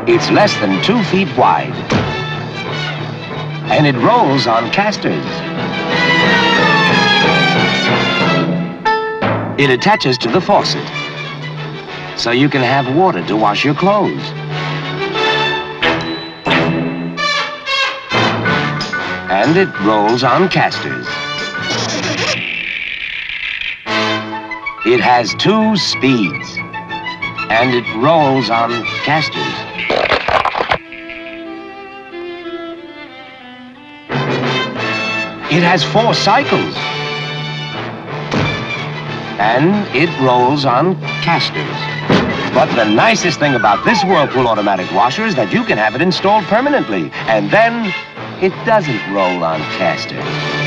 It's less than 2 feet wide. And it rolls on casters. It attaches to the faucet, so you can have water to wash your clothes. And it rolls on casters. It has 2 speeds, and it rolls on casters. It has 4 cycles, and it rolls on casters. But the nicest thing about this Whirlpool automatic washer is that you can have it installed permanently, and then it doesn't roll on casters.